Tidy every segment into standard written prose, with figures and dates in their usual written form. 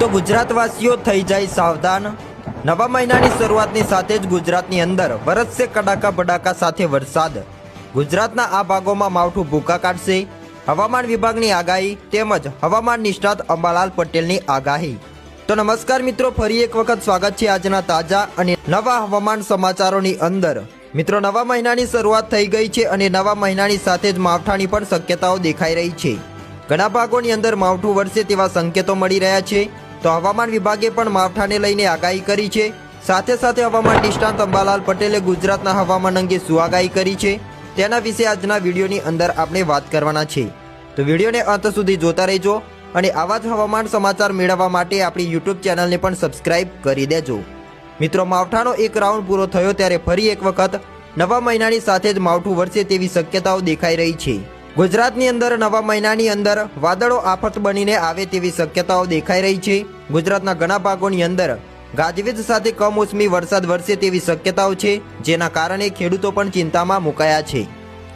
તો ગુજરાતવાસીઓ થઈ જાય સાવધાન। નવા મહિનાની શરૂઆતની સાથે જ ગુજરાતની અંદર વરસશે કડાકા ભડાકા સાથે વરસાદ। ગુજરાતના આ ભાગોમાં માવઠું ભૂકા કાઢશે। હવામાન વિભાગની આગાહી તેમજ હવામાન નિષ્ણાત અંબાલાલ પટેલની આગાહી। તો નમસ્કાર મિત્રો, ફરી એક વખત સ્વાગત છે આજના તાજા અને નવા હવામાન સમાચારોની અંદર। મિત્રો, નવા મહિનાની શરૂઆત થઈ ગઈ છે અને નવા મહિનાની સાથે જ માવઠાની પણ શક્યતાઓ દેખાઈ રહી છે। ઘણા ભાગોની અંદર માવઠું વરસે તેવા સંકેતો મળી રહ્યા છે। તો હવામાન વિભાગે પણ માવઠાને લઈને આગાહી કરી છે। સાથે સાથે હવામાન નિષ્ણાત અંબાલાલ પટેલે ગુજરાતના હવામાન અંગે શું આગાહી કરી છે તેના વિશે આજના વિડીયોની અંદર આપણે વાત કરવાના છે। તો વિડીયોને અંત સુધી જોતા રહેજો અને આવા જ હવામાન સમાચાર મેળવવા માટે આપણી યુટ્યુબ ચેનલને પણ સબસ્ક્રાઇબ કરી દેજો। મિત્રો, માવઠાનો એક રાઉન્ડ પૂરો થયો ત્યારે ફરી એક વખત નવા મહિનાની સાથે જ માવઠું વરસે તેવી શક્યતાઓ દેખાઈ રહી છે। ગુજરાતની અંદર નવા મહિનાની અંદર વાદળો આફત બનીને આવે તેવી શક્યતાઓ દેખાઈ રહી છે। ગુજરાતના ઘણા ભાગોની અંદર ગાજવીજ સાથે કમોસમી વરસાદ વરસે તેવી શક્યતાઓ છે, જેના કારણે ખેડૂતો પણ ચિંતામાં મુકાયા છે।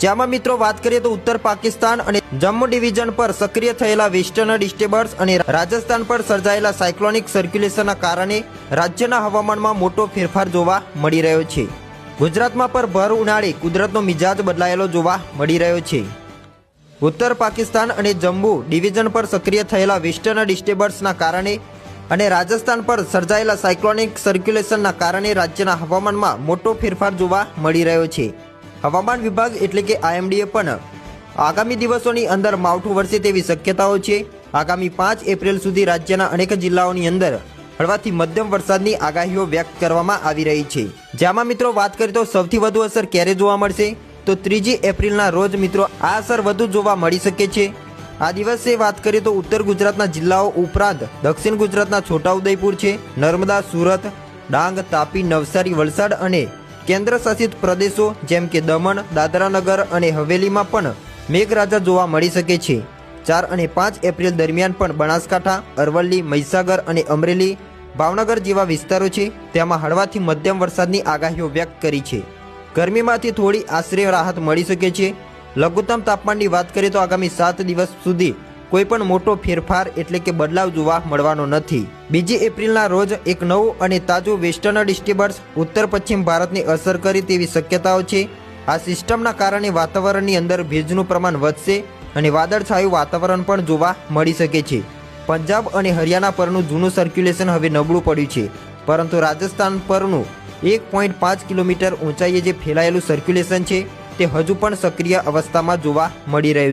જેમાં મિત્રો વાત કરીએ તો ઉત્તર પાકિસ્તાન અને જમ્મુ ડિવિઝન પર સક્રિય થયેલા વેસ્ટર્ન ડિસ્ટર્બન્સ અને રાજસ્થાન પર સર્જાયેલા સાયક્લોનિક સર્ક્યુલેશનના કારણે રાજ્યના હવામાનમાં મોટો ફેરફાર જોવા મળી રહ્યો છે। ગુજરાતમાં પર ભર ઉનાળે કુદરતનો મિજાજ બદલાયેલો જોવા મળી રહ્યો છે। ઉત્તર પાકિસ્તાન અને જમ્મુ ડિવિઝન પર સક્રિય થયેલા વેસ્ટર્ન ડિસ્ટર્બન્સના કારણે અને રાજસ્થાન પર સર્જાયેલા સાયક્લોનિક સર્ક્યુલેશનના કારણે રાજ્યના હવામાનમાં મોટો ફેરફાર જોવા મળી રહ્યો છે। હવામાન વિભાગ એટલે કે IMDએ પણ આગામી દિવસોની અંદર માવઠું વરસે તેવી શક્યતાઓ છે। આગામી 5 એપ્રિલ સુધી રાજ્યના અનેક જિલ્લાઓની અંદર હળવાથી મધ્યમ વરસાદની આગાહીઓ વ્યક્ત કરવામાં આવી રહી છે। જેમાં મિત્રો વાત કરીએ તો સૌથી વધુ અસર ક્યારે જોવા મળશે તો 3 એપ્રિલના રોજ મિત્રો આ અસર વધુ જોવા મળી શકે છે। આ દિવસે વાત કરીએ તો ઉત્તર ગુજરાતના જિલ્લાઓ ઉપરાંત દક્ષિણ ગુજરાતના છોટાઉદેપુર છે, નર્મદા, સુરત, ડાંગ, તાપી, નવસારી, વલસાડ અને કેન્દ્ર શાસિત પ્રદેશો જેમ કે દમણ, દાદરાનગર અને હવેલીમાં પણ મેઘરાજા જોવા મળી શકે છે। 4 અને 5 એપ્રિલ દરમિયાન પણ બનાસકાંઠા, અરવલ્લી, મહીસાગર અને અમરેલી, ભાવનગર જેવા વિસ્તારો છે તેમાં હળવાથી મધ્યમ વરસાદની આગાહીઓ વ્યક્ત કરી છે। ગરમીમાંથી થોડી આશરે રાહત મળી શકે છે। લઘુત્તમ તાપમાનની વાત કરીએ તો આગામી 7 દિવસ સુધી કોઈ પણ મોટો ફેરફાર એટલે કે બદલાવ જોવા મળવાનો નથી। 2 એપ્રિલના રોજ એક નવું અને તાજું વેસ્ટર્ન ડિસ્ટર્બન્સ ઉત્તર પશ્ચિમ ભારતને અસર કરે તેવી શક્યતાઓ છે। આ સિસ્ટમના કારણે વાતાવરણની અંદર ભેજનું પ્રમાણ વધશે અને વાદળછાયું વાતાવરણ પણ જોવા મળી શકે છે। પંજાબ અને હરિયાણા પરનું જૂનું સર્ક્યુલેશન હવે નબળું પડ્યું છે, પરંતુ રાજસ્થાન પરનું 1.5 કિલોમીટર ઊંચાઈએ જે ફેલાયેલું સર્ક્યુલેશન છે તે હજુ પણ સક્રિય અવસ્થામાં જોવા મળી રહ્યું